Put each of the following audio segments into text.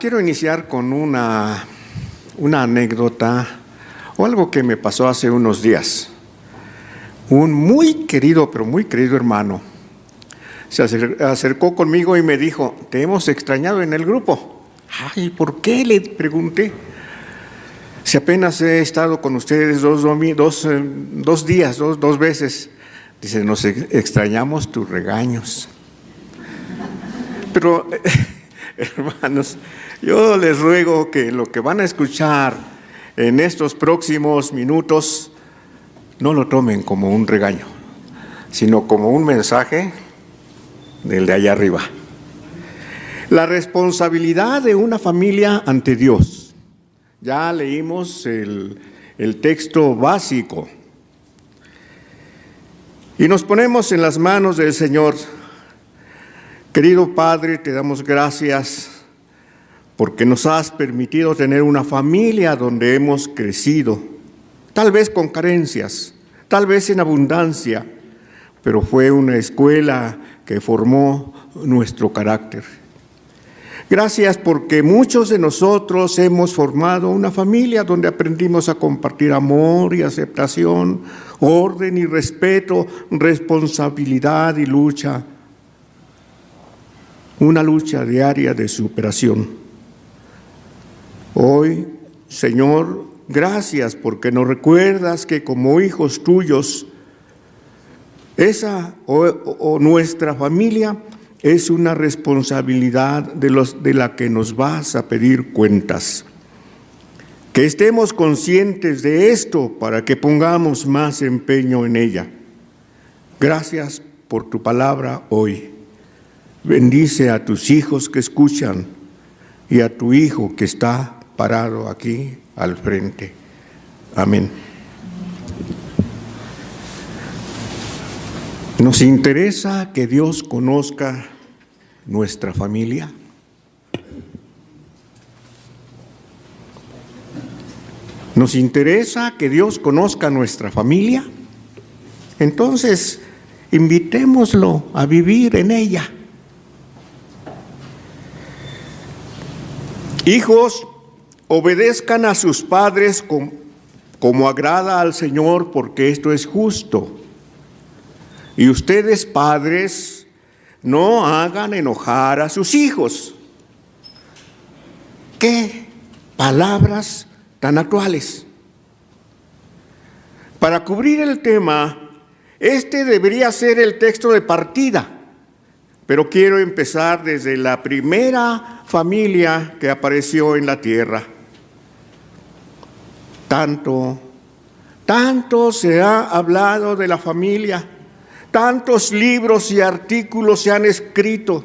Quiero iniciar con una anécdota o algo que me pasó hace unos días. Un muy querido, pero muy querido hermano se acercó conmigo y me dijo: te hemos extrañado en el grupo. Ay, ¿por qué?, le pregunté. Si apenas he estado con ustedes dos días, dos veces. Dice: nos extrañamos tus regaños. Pero, hermanos, yo les ruego que lo que van a escuchar en estos próximos minutos no lo tomen como un regaño, sino como un mensaje del de allá arriba. La responsabilidad de una familia ante Dios. Ya leímos el texto básico. Y nos ponemos en las manos del Señor. Querido Padre, te damos gracias porque nos has permitido tener una familia donde hemos crecido, tal vez con carencias, tal vez en abundancia, pero fue una escuela que formó nuestro carácter. Gracias porque muchos de nosotros hemos formado una familia donde aprendimos a compartir amor y aceptación, orden y respeto, responsabilidad y lucha. Una lucha diaria de superación. Hoy, Señor, gracias porque nos recuerdas que como hijos tuyos, esa o nuestra familia es una responsabilidad de la que nos vas a pedir cuentas. Que estemos conscientes de esto para que pongamos más empeño en ella. Gracias por tu palabra hoy. Bendice a tus hijos que escuchan y a tu hijo que está parado aquí al frente. Amén. ¿Nos interesa que Dios conozca nuestra familia? ¿Nos interesa que Dios conozca nuestra familia? Entonces, invitémoslo a vivir en ella. Hijos, obedezcan a sus padres como agrada al Señor, porque esto es justo. Y ustedes, padres, no hagan enojar a sus hijos. ¡Qué palabras tan actuales! Para cubrir el tema, este debería ser el texto de partida, pero quiero empezar desde la primera familia que apareció en la tierra. Tanto se ha hablado de la familia. Tantos libros y artículos se han escrito,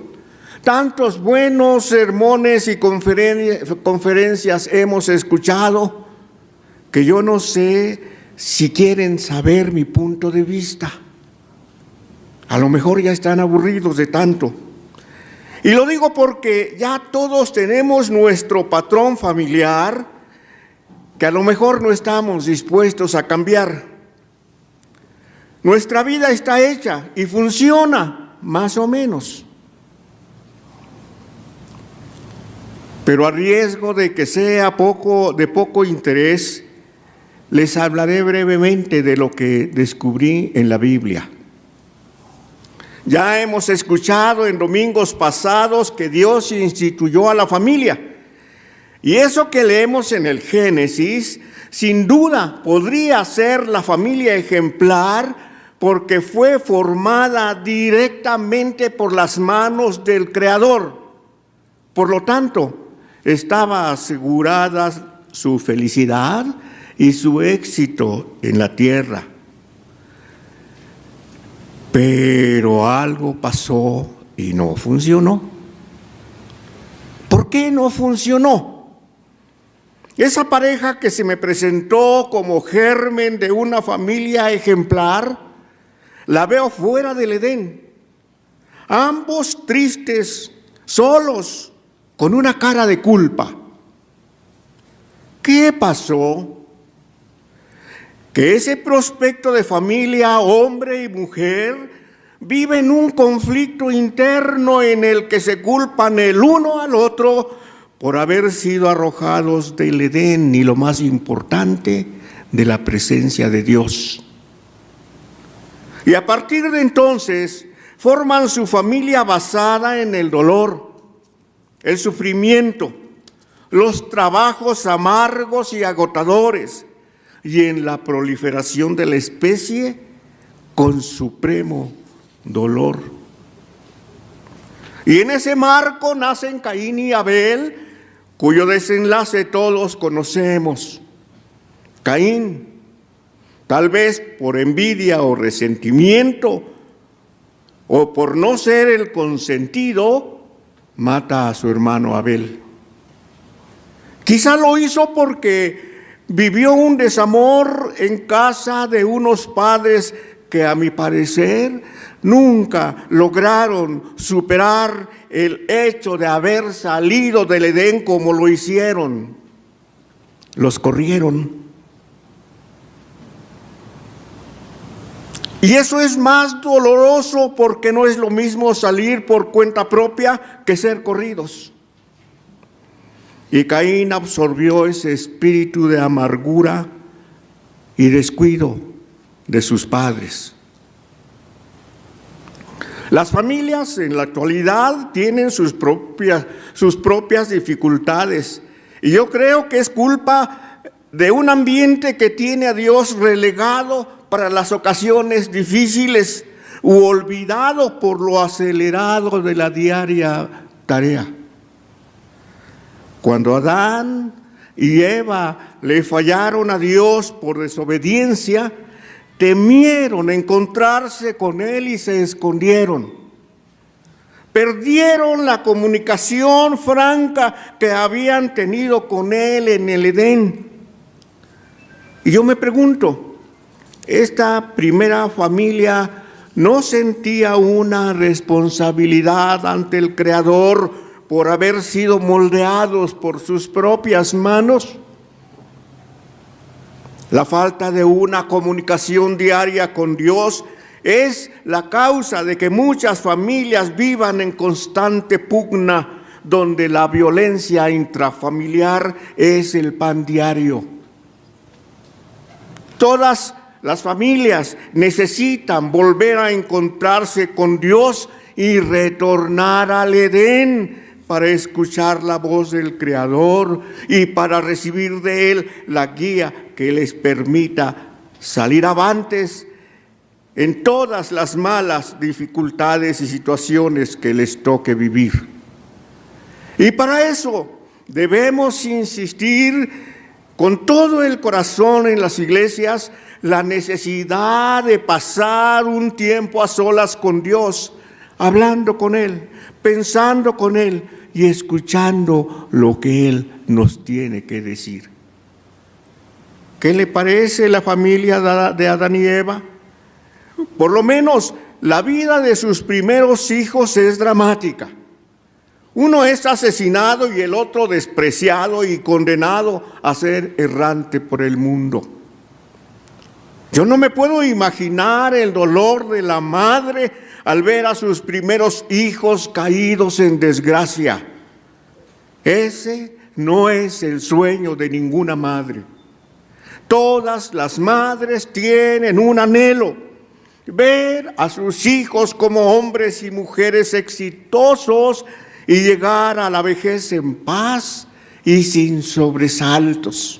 tantos buenos sermones y conferencias hemos escuchado, que yo no sé si quieren saber mi punto de vista. A lo mejor ya están aburridos de tanto. Y lo digo porque ya todos tenemos nuestro patrón familiar que a lo mejor no estamos dispuestos a cambiar. Nuestra vida está hecha y funciona más o menos. Pero a riesgo de que sea de poco interés, les hablaré brevemente de lo que descubrí en la Biblia. Ya hemos escuchado en domingos pasados que Dios instituyó a la familia. Y eso que leemos en el Génesis, sin duda podría ser la familia ejemplar, porque fue formada directamente por las manos del Creador. Por lo tanto, estaba asegurada su felicidad y su éxito en la tierra. Pero algo pasó y no funcionó. ¿Por qué no funcionó? Esa pareja que se me presentó como germen de una familia ejemplar, la veo fuera del Edén. Ambos tristes, solos, con una cara de culpa. ¿Qué pasó? Que ese prospecto de familia, hombre y mujer, vive en un conflicto interno en el que se culpan el uno al otro por haber sido arrojados del Edén y, lo más importante, de la presencia de Dios. Y a partir de entonces forman su familia basada en el dolor, el sufrimiento, los trabajos amargos y agotadores y en la proliferación de la especie con supremo dolor. Y en ese marco nacen Caín y Abel, cuyo desenlace todos conocemos. Caín, tal vez por envidia o resentimiento, o por no ser el consentido, mata a su hermano Abel. Quizá lo hizo porque vivió un desamor en casa de unos padres que, a mi parecer, nunca lograron superar el hecho de haber salido del Edén como lo hicieron. Los corrieron. Y eso es más doloroso porque no es lo mismo salir por cuenta propia que ser corridos. Y Caín absorbió ese espíritu de amargura y descuido de sus padres. Las familias en la actualidad tienen sus propias dificultades, y yo creo que es culpa de un ambiente que tiene a Dios relegado para las ocasiones difíciles u olvidado por lo acelerado de la diaria tarea. Cuando Adán y Eva le fallaron a Dios por desobediencia, temieron encontrarse con Él y se escondieron. Perdieron la comunicación franca que habían tenido con Él en el Edén. Y yo me pregunto, ¿esta primera familia no sentía una responsabilidad ante el Creador por haber sido moldeados por sus propias manos? La falta de una comunicación diaria con Dios es la causa de que muchas familias vivan en constante pugna, donde la violencia intrafamiliar es el pan diario. Todas las familias necesitan volver a encontrarse con Dios y retornar al Edén para escuchar la voz del Creador y para recibir de Él la guía que les permita salir avantes en todas las malas dificultades y situaciones que les toque vivir. Y para eso debemos insistir con todo el corazón en las iglesias la necesidad de pasar un tiempo a solas con Dios, hablando con Él, pensando con Él y escuchando lo que Él nos tiene que decir. ¿Qué le parece la familia de Adán y Eva? Por lo menos la vida de sus primeros hijos es dramática. Uno es asesinado y el otro despreciado y condenado a ser errante por el mundo. Yo no me puedo imaginar el dolor de la madre al ver a sus primeros hijos caídos en desgracia. Ese no es el sueño de ninguna madre. Todas las madres tienen un anhelo: ver a sus hijos como hombres y mujeres exitosos y llegar a la vejez en paz y sin sobresaltos.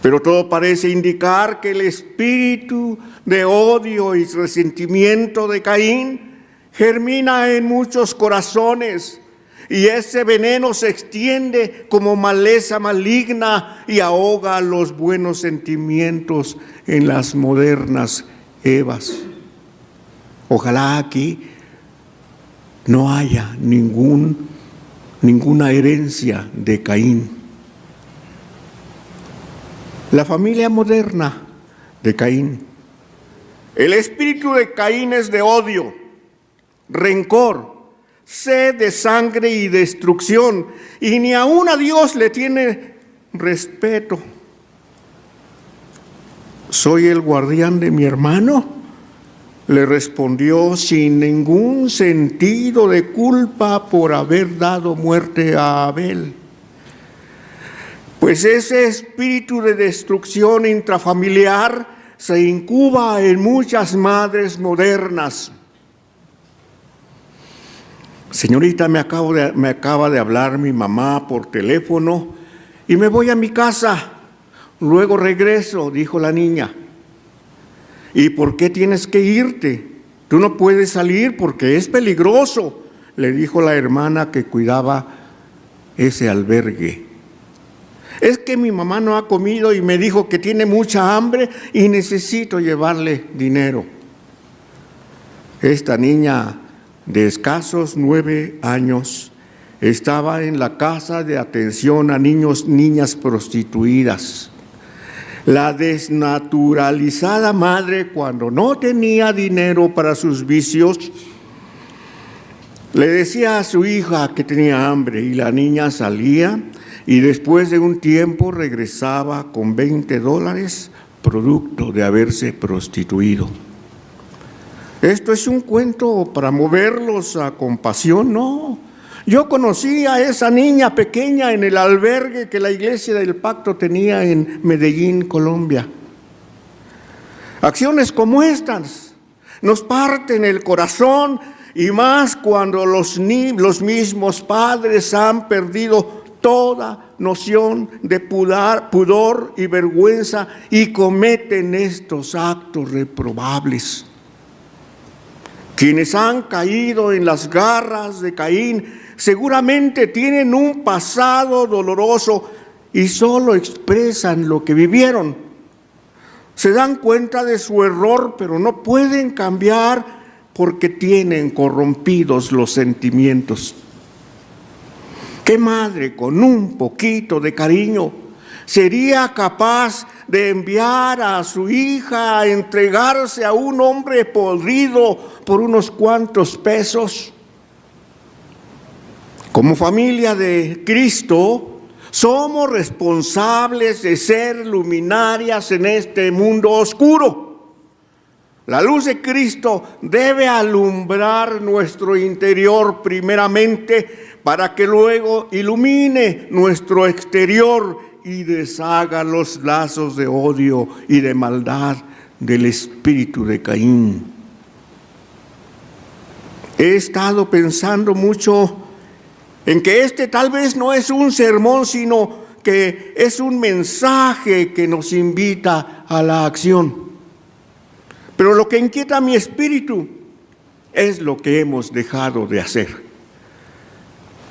Pero todo parece indicar que el espíritu de odio y resentimiento de Caín germina en muchos corazones, y ese veneno se extiende como maleza maligna y ahoga los buenos sentimientos en las modernas Evas. Ojalá aquí no haya ninguna herencia de Caín. La familia moderna de Caín. El espíritu de Caín es de odio, rencor, sed de sangre y destrucción, y ni aun a Dios le tiene respeto. ¿Soy el guardián de mi hermano? le respondió sin ningún sentido de culpa por haber dado muerte a Abel. Pues ese espíritu de destrucción intrafamiliar se incuba en muchas madres modernas. Señorita, me acaba de hablar mi mamá por teléfono y me voy a mi casa. Luego regreso, dijo la niña. ¿Y por qué tienes que irte? Tú no puedes salir porque es peligroso, le dijo la hermana que cuidaba ese albergue. Es que mi mamá no ha comido y me dijo que tiene mucha hambre y necesito llevarle dinero. Esta niña de escasos 9 años estaba en la casa de atención a niñas prostituidas. La desnaturalizada madre, cuando no tenía dinero para sus vicios, le decía a su hija que tenía hambre y la niña salía y después de un tiempo regresaba con $20, producto de haberse prostituido. ¿Esto es un cuento para moverlos a compasión? No. Yo conocí a esa niña pequeña en el albergue que la Iglesia del Pacto tenía en Medellín, Colombia. Acciones como estas nos parten el corazón y más cuando los mismos padres han perdido toda noción de pudor y vergüenza y cometen estos actos reprobables. Quienes han caído en las garras de Caín seguramente tienen un pasado doloroso y solo expresan lo que vivieron. Se dan cuenta de su error, pero no pueden cambiar porque tienen corrompidos los sentimientos. ¿Qué madre con un poquito de cariño sería capaz de enviar a su hija a entregarse a un hombre podrido por unos cuantos pesos? Como familia de Cristo, somos responsables de ser luminarias en este mundo oscuro. La luz de Cristo debe alumbrar nuestro interior primeramente para que luego ilumine nuestro exterior y deshaga los lazos de odio y de maldad del espíritu de Caín. He estado pensando mucho en que este tal vez no es un sermón, sino que es un mensaje que nos invita a la acción. Pero lo que inquieta a mi espíritu es lo que hemos dejado de hacer.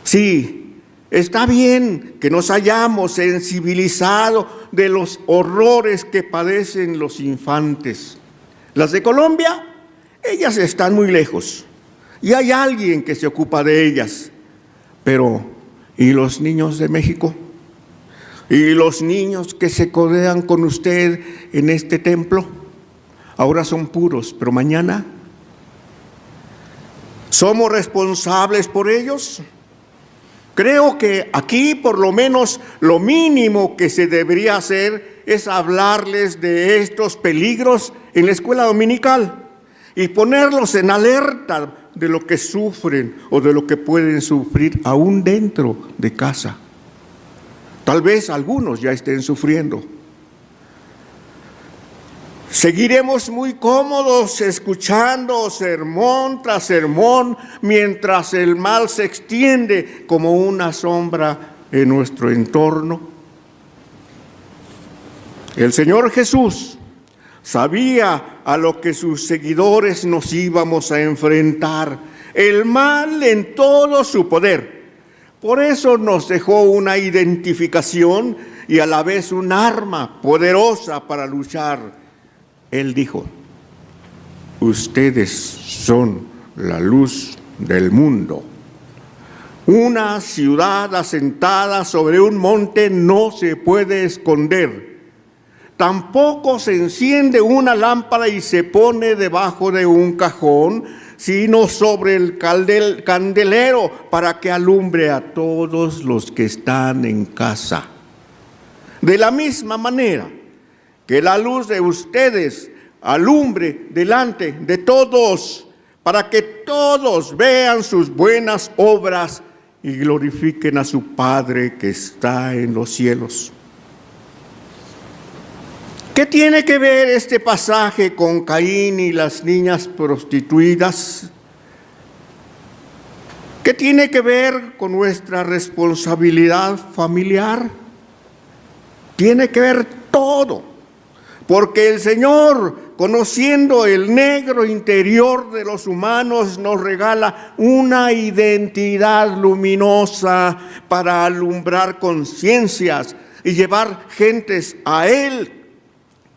Sí, está bien que nos hayamos sensibilizado de los horrores que padecen los infantes. Las de Colombia, ellas están muy lejos y hay alguien que se ocupa de ellas. Pero, ¿y los niños de México? ¿Y los niños que se codean con usted en este templo? Ahora son puros, pero mañana, ¿somos responsables por ellos? Creo que aquí por lo menos lo mínimo que se debería hacer es hablarles de estos peligros en la escuela dominical y ponerlos en alerta de lo que sufren o de lo que pueden sufrir aún dentro de casa. Tal vez algunos ya estén sufriendo. Seguiremos muy cómodos escuchando sermón tras sermón mientras el mal se extiende como una sombra en nuestro entorno. El Señor Jesús sabía a lo que sus seguidores nos íbamos a enfrentar, el mal en todo su poder. Por eso nos dejó una identificación y a la vez un arma poderosa para luchar. Él dijo: ustedes son la luz del mundo. Una ciudad asentada sobre un monte no se puede esconder. Tampoco se enciende una lámpara y se pone debajo de un cajón, sino sobre el candelero para que alumbre a todos los que están en casa. De la misma manera que la luz de ustedes alumbre delante de todos, para que todos vean sus buenas obras y glorifiquen a su Padre que está en los cielos. ¿Qué tiene que ver este pasaje con Caín y las niñas prostituidas? ¿Qué tiene que ver con nuestra responsabilidad familiar? Tiene que ver todo, porque el Señor, conociendo el negro interior de los humanos, nos regala una identidad luminosa para alumbrar conciencias y llevar gentes a Él,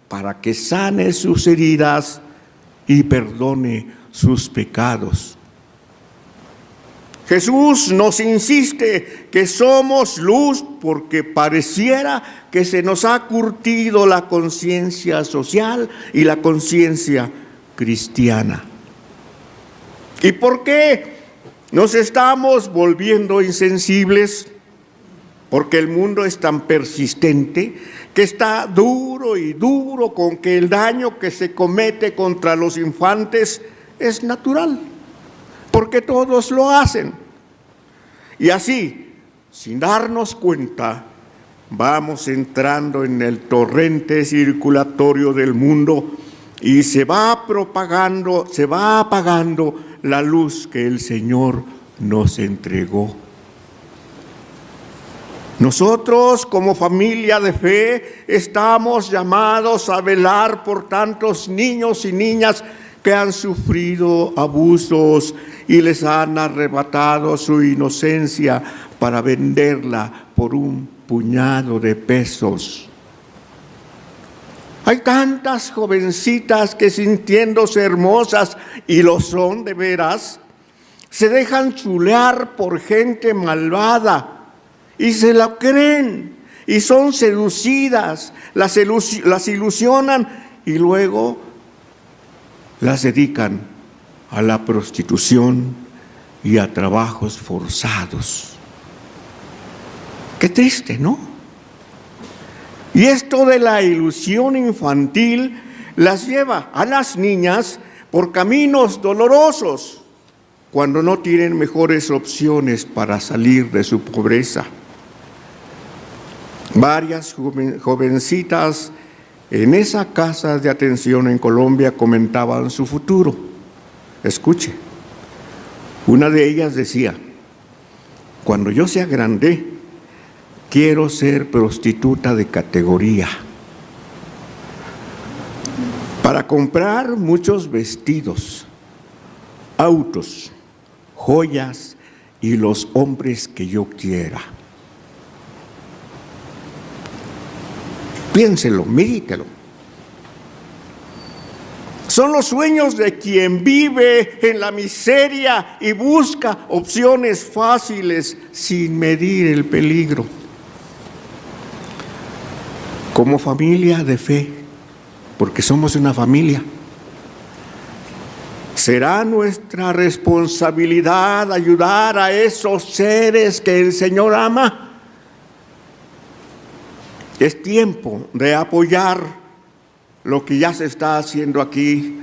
para que sane sus heridas y perdone sus pecados. Jesús nos insiste que somos luz porque pareciera que se nos ha curtido la conciencia social y la conciencia cristiana. ¿Y por qué nos estamos volviendo insensibles? Porque el mundo es tan persistente que está duro y duro con que el daño que se comete contra los infantes es natural, porque todos lo hacen. Y así, sin darnos cuenta, vamos entrando en el torrente circulatorio del mundo y se va propagando, se va apagando la luz que el Señor nos entregó. Nosotros, como familia de fe, estamos llamados a velar por tantos niños y niñas que han sufrido abusos y les han arrebatado su inocencia para venderla por un puñado de pesos. Hay tantas jovencitas que, sintiéndose hermosas, y lo son de veras, se dejan chulear por gente malvada y se la creen y son seducidas, las ilusionan y luego las dedican a la prostitución y a trabajos forzados. Qué triste, ¿no? Y esto de la ilusión infantil las lleva a las niñas por caminos dolorosos cuando no tienen mejores opciones para salir de su pobreza. Varias jovencitas en esa casa de atención en Colombia comentaban su futuro. Escuche, una de ellas decía: cuando yo sea grande, quiero ser prostituta de categoría, para comprar muchos vestidos, autos, joyas y los hombres que yo quiera. Piénselo, medítelo. Son los sueños de quien vive en la miseria y busca opciones fáciles sin medir el peligro. Como familia de fe, porque somos una familia, será nuestra responsabilidad ayudar a esos seres que el Señor ama. Es tiempo de apoyar lo que ya se está haciendo aquí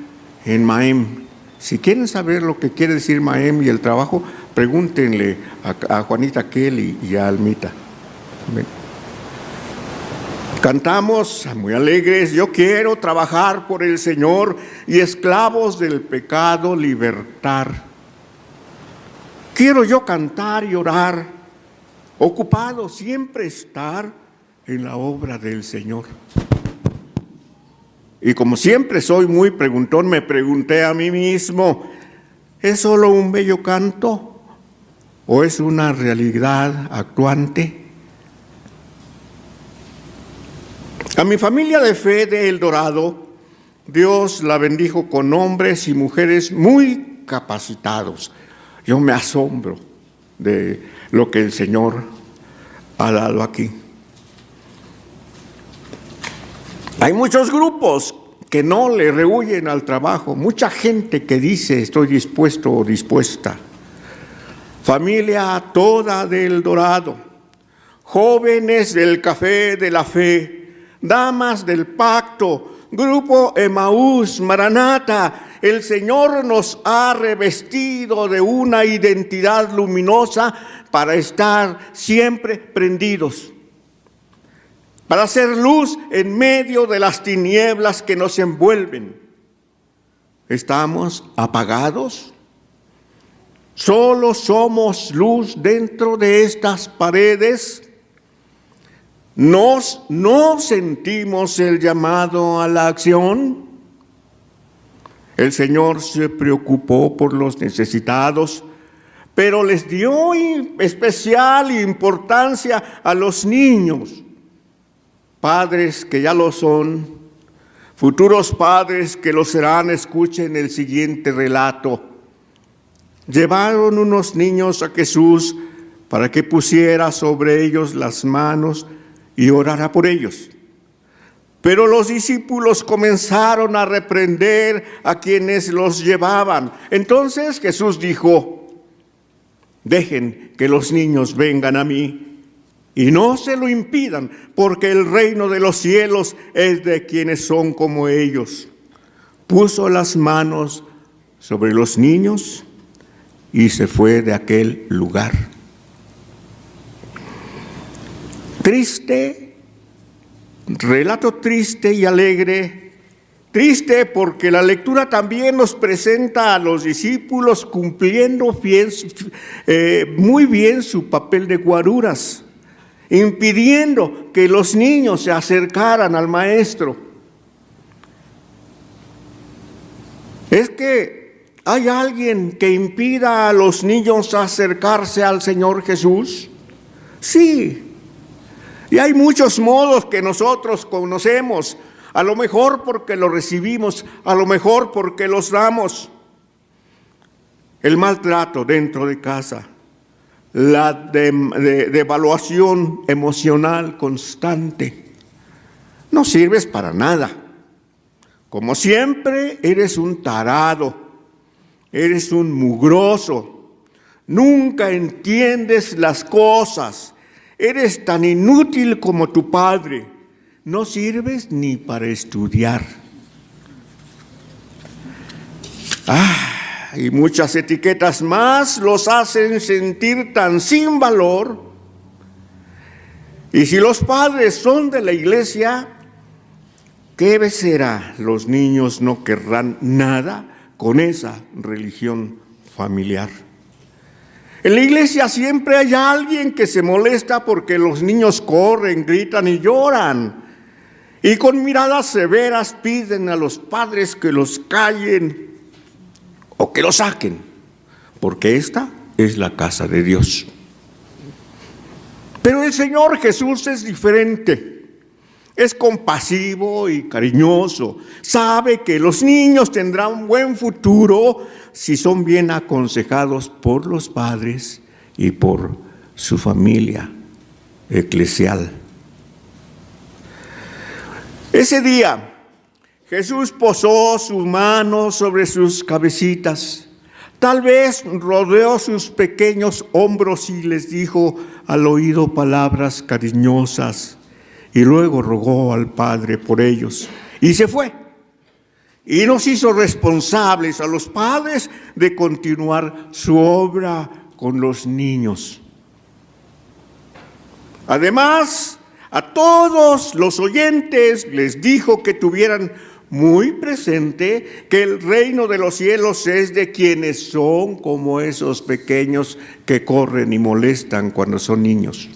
en Maem. Si quieren saber lo que quiere decir Maem y el trabajo, pregúntenle a Juanita Kelly y a Almita. Cantamos muy alegres: yo quiero trabajar por el Señor y esclavos del pecado libertar. Quiero yo cantar y orar, ocupado siempre estar en la obra del Señor. Y como siempre soy muy preguntón, me pregunté a mí mismo: ¿es solo un bello canto o es una realidad actuante? A mi familia de fe de El Dorado, Dios la bendijo con hombres y mujeres muy capacitados. Yo me asombro de lo que el Señor ha dado aquí. Hay muchos grupos que no le rehuyen al trabajo, mucha gente que dice: estoy dispuesto o dispuesta. Familia toda del Dorado, jóvenes del café de la fe, damas del pacto, Grupo Emaús, Maranata, el Señor nos ha revestido de una identidad luminosa para estar siempre prendidos, para hacer luz en medio de las tinieblas que nos envuelven. ¿Estamos apagados? ¿Solo somos luz dentro de estas paredes? ¿No sentimos el llamado a la acción? El Señor se preocupó por los necesitados, pero les dio especial importancia a los niños. Padres que ya lo son, futuros padres que lo serán, escuchen el siguiente relato. Llevaron unos niños a Jesús para que pusiera sobre ellos las manos y orara por ellos. Pero los discípulos comenzaron a reprender a quienes los llevaban. Entonces Jesús dijo: dejen que los niños vengan a mí y no se lo impidan, porque el reino de los cielos es de quienes son como ellos. Puso las manos sobre los niños y se fue de aquel lugar. Triste, relato triste y alegre. Triste porque la lectura también nos presenta a los discípulos cumpliendo muy bien su papel de guaruras, impidiendo que los niños se acercaran al maestro. ¿Es que hay alguien que impida a los niños acercarse al Señor Jesús? Sí. Y hay muchos modos que nosotros conocemos, a lo mejor porque los recibimos, a lo mejor porque los damos. El maltrato dentro de casa, la devaluación emocional constante. No sirves para nada. Como siempre, eres un tarado, eres un mugroso, nunca entiendes las cosas. Eres tan inútil como tu padre, no sirves ni para estudiar. Y muchas etiquetas más los hacen sentir tan sin valor. Y si los padres son de la iglesia, ¿qué será? Los niños no querrán nada con esa religión familiar. En la iglesia siempre hay alguien que se molesta porque los niños corren, gritan y lloran. Y con miradas severas piden a los padres que los callen o que los saquen, porque esta es la casa de Dios. Pero el Señor Jesús es diferente. Es compasivo y cariñoso. Sabe que los niños tendrán un buen futuro si son bien aconsejados por los padres y por su familia eclesial. Ese día, Jesús posó sus manos sobre sus cabecitas. Tal vez rodeó sus pequeños hombros y les dijo al oído palabras cariñosas. Y luego rogó al Padre por ellos y se fue. Y nos hizo responsables a los padres de continuar su obra con los niños. Además, a todos los oyentes les dijo que tuvieran muy presente que el reino de los cielos es de quienes son como esos pequeños que corren y molestan cuando son niños.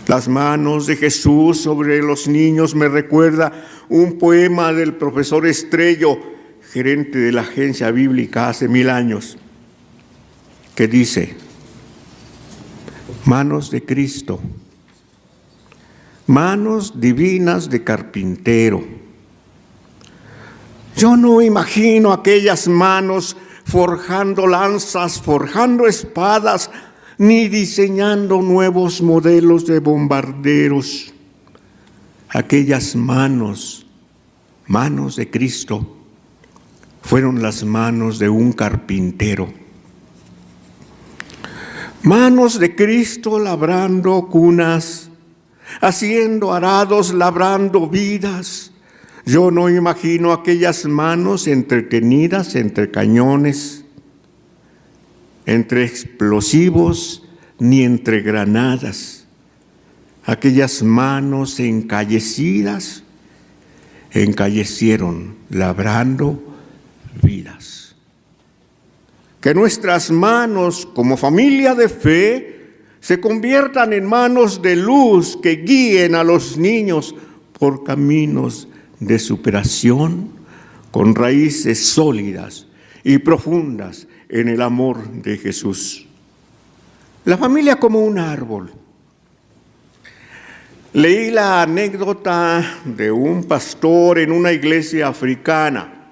Las manos de Jesús sobre los niños me recuerda un poema del profesor Estrello, gerente de la agencia bíblica hace 1000 años, que dice: manos de Cristo, manos divinas de carpintero. Yo no imagino aquellas manos forjando lanzas, forjando espadas, ni diseñando nuevos modelos de bombarderos. Aquellas manos de Cristo, fueron las manos de un carpintero. Manos de Cristo labrando cunas, haciendo arados, labrando vidas, Yo no imagino aquellas manos entretenidas entre cañones, entre explosivos, ni entre granadas. Aquellas manos encallecieron labrando vidas. Que nuestras manos como familia de fe se conviertan en manos de luz que guíen a los niños por caminos de superación con raíces sólidas y profundas en el amor de Jesús. La familia como un árbol. Leí la anécdota de un pastor en una iglesia africana.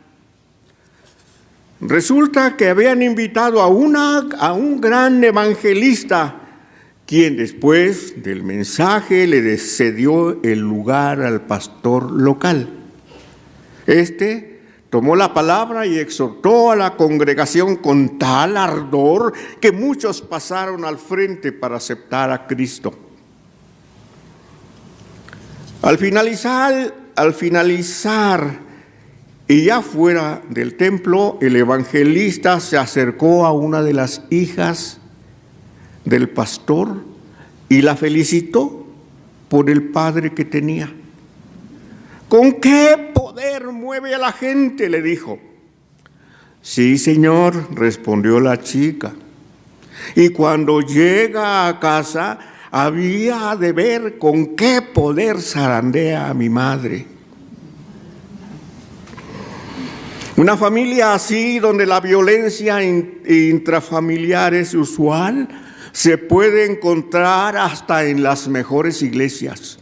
Resulta que habían invitado a un gran evangelista, quien después del mensaje le cedió el lugar al pastor local. Este tomó la palabra y exhortó a la congregación con tal ardor que muchos pasaron al frente para aceptar a Cristo. Al finalizar y ya fuera del templo, el evangelista se acercó a una de las hijas del pastor y la felicitó por el padre que tenía. ¿Con qué poder mueve a la gente?, le dijo. Sí, señor, respondió la chica. Y cuando llega a casa, había de ver con qué poder zarandea a mi madre. Una familia así, donde la violencia intrafamiliar es usual, se puede encontrar hasta en las mejores iglesias.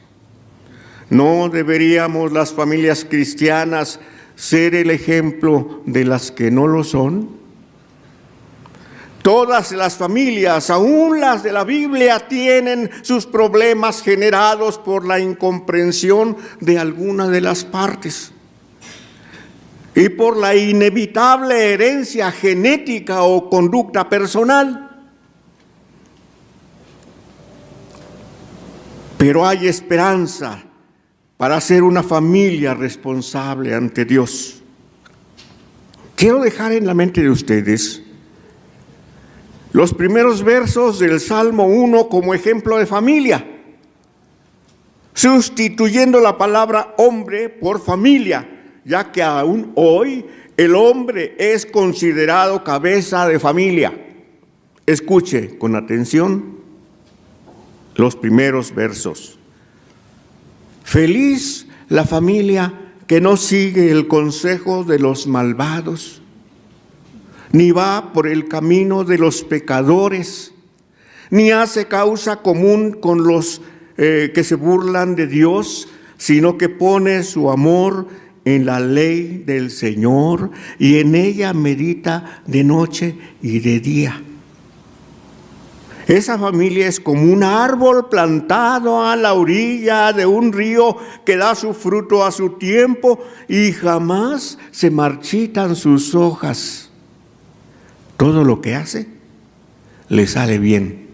¿No deberíamos las familias cristianas ser el ejemplo de las que no lo son? Todas las familias, aún las de la Biblia, tienen sus problemas generados por la incomprensión de alguna de las partes y por la inevitable herencia genética o conducta personal. Pero hay esperanza para ser una familia responsable ante Dios. Quiero dejar en la mente de ustedes los primeros versos del Salmo 1 como ejemplo de familia, sustituyendo la palabra hombre por familia, ya que aún hoy el hombre es considerado cabeza de familia. Escuche con atención los primeros versos. Feliz la familia que no sigue el consejo de los malvados, ni va por el camino de los pecadores, ni hace causa común con los que se burlan de Dios, sino que pone su amor en la ley del Señor y en ella medita de noche y de día. Esa familia es como un árbol plantado a la orilla de un río que da su fruto a su tiempo y jamás se marchitan sus hojas. Todo lo que hace le sale bien.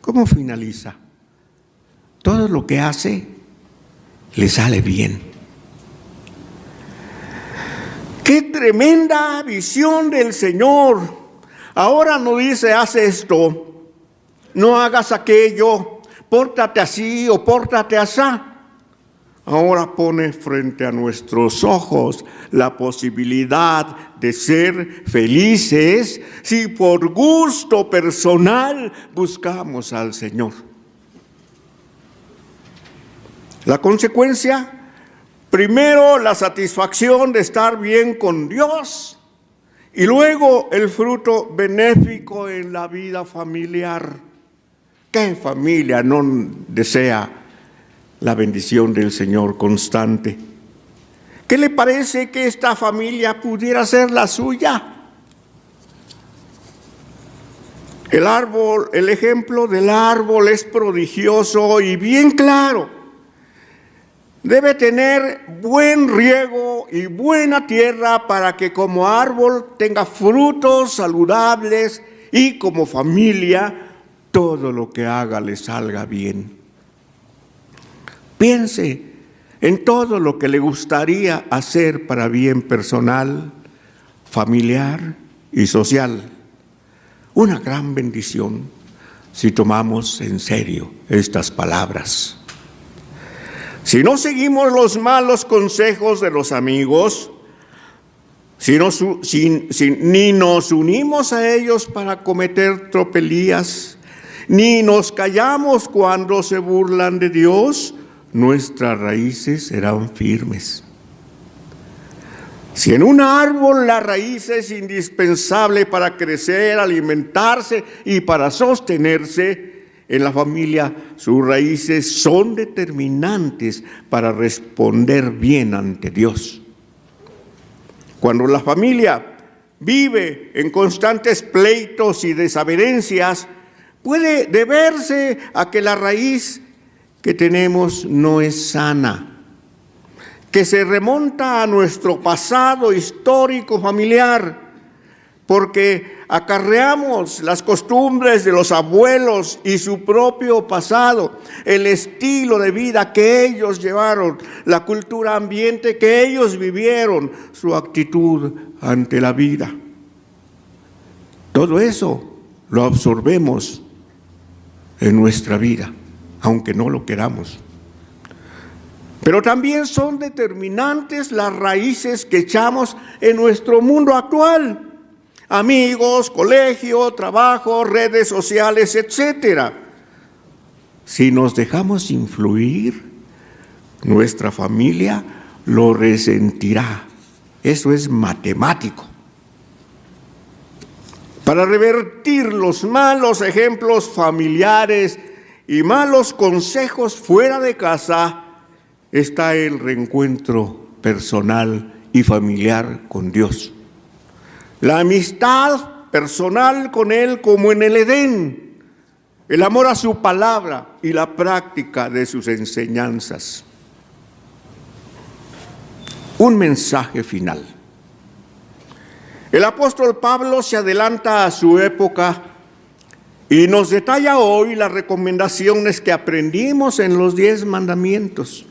¿Cómo finaliza? Todo lo que hace le sale bien. ¡Qué tremenda visión del Señor! Ahora no dice, haz esto, no hagas aquello, pórtate así o pórtate asá. Ahora pone frente a nuestros ojos la posibilidad de ser felices si por gusto personal buscamos al Señor. La consecuencia, primero la satisfacción de estar bien con Dios y luego el fruto benéfico en la vida familiar. ¿Qué familia no desea la bendición del Señor constante? ¿Qué le parece que esta familia pudiera ser la suya? El ejemplo del árbol es prodigioso y bien claro. Debe tener buen riego y buena tierra para que como árbol tenga frutos saludables y como familia todo lo que haga le salga bien. Piense en todo lo que le gustaría hacer para bien personal, familiar y social. Una gran bendición si tomamos en serio estas palabras. Si no seguimos los malos consejos de los amigos, ni nos unimos a ellos para cometer tropelías, ni nos callamos cuando se burlan de Dios, nuestras raíces serán firmes. Si en un árbol la raíz es indispensable para crecer, alimentarse y para sostenerse, en la familia sus raíces son determinantes para responder bien ante Dios. Cuando la familia vive en constantes pleitos y desavenencias, puede deberse a que la raíz que tenemos no es sana, que se remonta a nuestro pasado histórico familiar, porque acarreamos las costumbres de los abuelos y su propio pasado, el estilo de vida que ellos llevaron, la cultura ambiente que ellos vivieron, su actitud ante la vida. Todo eso lo absorbemos en nuestra vida, aunque no lo queramos. Pero también son determinantes las raíces que echamos en nuestro mundo actual. Amigos, colegio, trabajo, redes sociales, etc. Si nos dejamos influir, nuestra familia lo resentirá. Eso es matemático. Para revertir los malos ejemplos familiares y malos consejos fuera de casa, está el reencuentro personal y familiar con Dios. La amistad personal con Él como en el Edén, el amor a su palabra y la práctica de sus enseñanzas. Un mensaje final. El apóstol Pablo se adelanta a su época y nos detalla hoy las recomendaciones que aprendimos en los 10 mandamientos.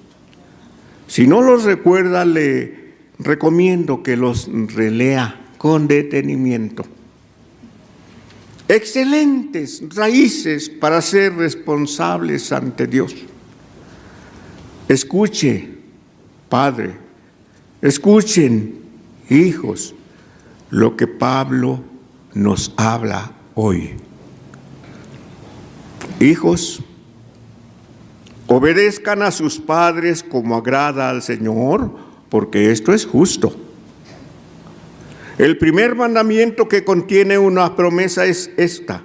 Si no los recuerda, le recomiendo que los relea con detenimiento. Excelentes raíces para ser responsables ante Dios. Escuche, Padre, escuchen, hijos, lo que Pablo nos habla hoy. Hijos, obedezcan a sus padres como agrada al Señor, porque esto es justo. El primer mandamiento que contiene una promesa es esta: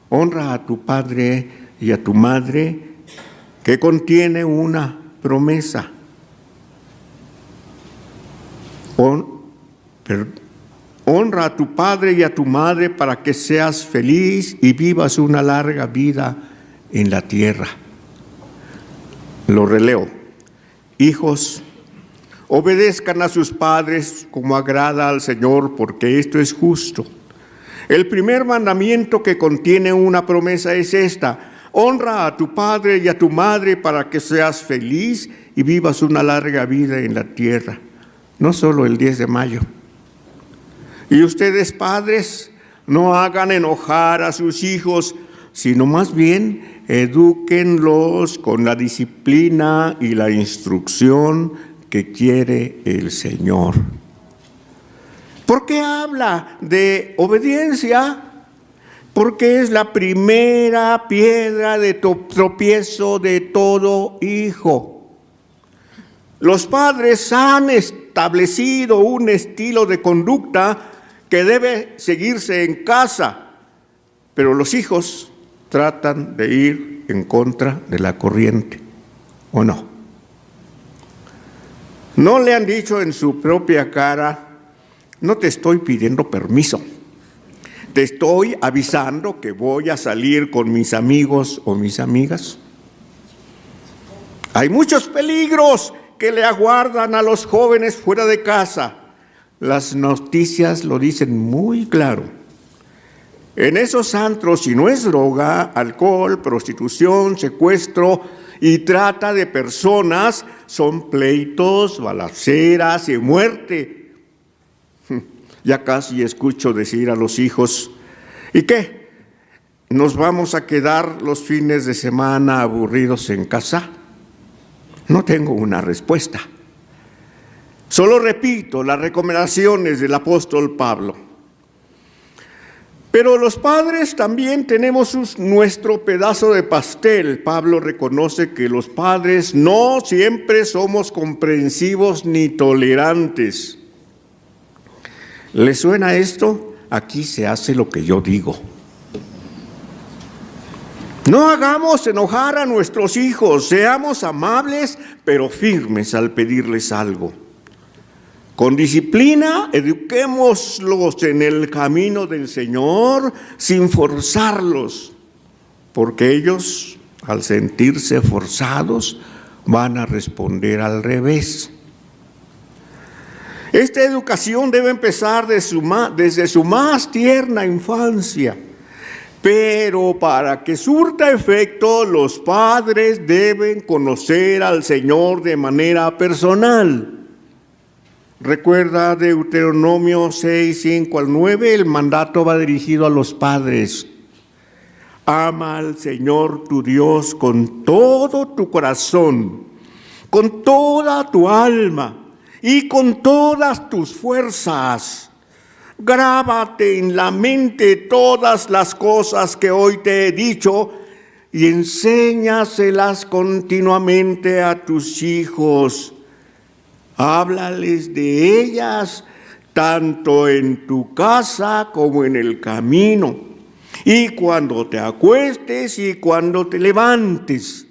honra a tu padre y a tu madre, que contiene una promesa. Honra a tu padre y a tu madre para que seas feliz y vivas una larga vida en la tierra. Lo releo. Hijos, obedezcan a sus padres como agrada al Señor, porque esto es justo. El primer mandamiento que contiene una promesa es esta: honra a tu padre y a tu madre para que seas feliz y vivas una larga vida en la tierra. No solo el 10 de mayo. Y ustedes, padres, no hagan enojar a sus hijos, sino más bien edúquenlos con la disciplina y la instrucción que quiere el Señor. ¿Por qué habla de obediencia? Porque es la primera piedra de tropiezo de todo hijo. Los padres han establecido un estilo de conducta que debe seguirse en casa, pero los hijos tratan de ir en contra de la corriente, ¿o no? ¿No le han dicho en su propia cara: no te estoy pidiendo permiso, te estoy avisando que voy a salir con mis amigos o mis amigas? Hay muchos peligros que le aguardan a los jóvenes fuera de casa. Las noticias lo dicen muy claro. En esos antros, si no es droga, alcohol, prostitución, secuestro y trata de personas son pleitos, balaceras y muerte. Ya casi escucho decir a los hijos, ¿y qué? ¿Nos vamos a quedar los fines de semana aburridos en casa? No tengo una respuesta. Solo repito las recomendaciones del apóstol Pablo. Pero los padres también tenemos nuestro pedazo de pastel. Pablo reconoce que los padres no siempre somos comprensivos ni tolerantes. ¿Le suena esto? Aquí se hace lo que yo digo. No hagamos enojar a nuestros hijos, seamos amables, pero firmes al pedirles algo. Con disciplina, eduquémoslos en el camino del Señor sin forzarlos, porque ellos, al sentirse forzados, van a responder al revés. Esta educación debe empezar desde su más tierna infancia, pero para que surta efecto, los padres deben conocer al Señor de manera personal. Recuerda Deuteronomio 6, 5 al 9, el mandato va dirigido a los padres. Ama al Señor tu Dios con todo tu corazón, con toda tu alma y con todas tus fuerzas. Grábate en la mente todas las cosas que hoy te he dicho y enséñaselas continuamente a tus hijos. Háblales de ellas tanto en tu casa como en el camino, y cuando te acuestes y cuando te levantes.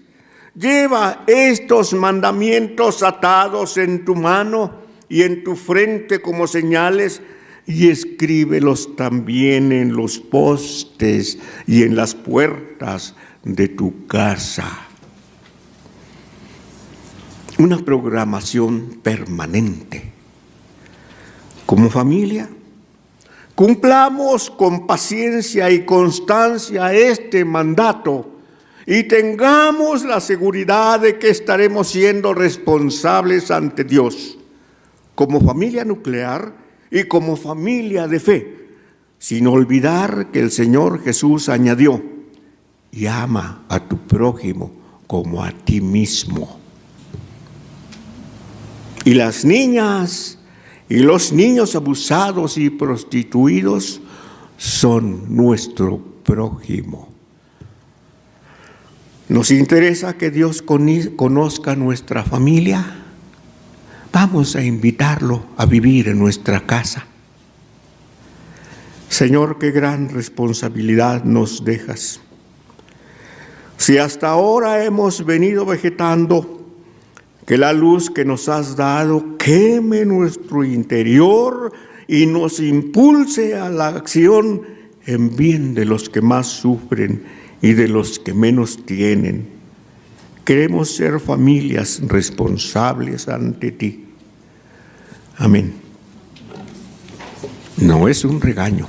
Lleva estos mandamientos atados en tu mano y en tu frente como señales, y escríbelos también en los postes y en las puertas de tu casa. Una programación permanente. Como familia, cumplamos con paciencia y constancia este mandato y tengamos la seguridad de que estaremos siendo responsables ante Dios, como familia nuclear y como familia de fe, sin olvidar que el Señor Jesús añadió, y ama a tu prójimo como a ti mismo. Y las niñas y los niños abusados y prostituidos son nuestro prójimo. ¿Nos interesa que Dios conozca nuestra familia? Vamos a invitarlo a vivir en nuestra casa. Señor, qué gran responsabilidad nos dejas. Si hasta ahora hemos venido vegetando, que la luz que nos has dado queme nuestro interior y nos impulse a la acción en bien de los que más sufren y de los que menos tienen. Queremos ser familias responsables ante ti. Amén. No es un regaño.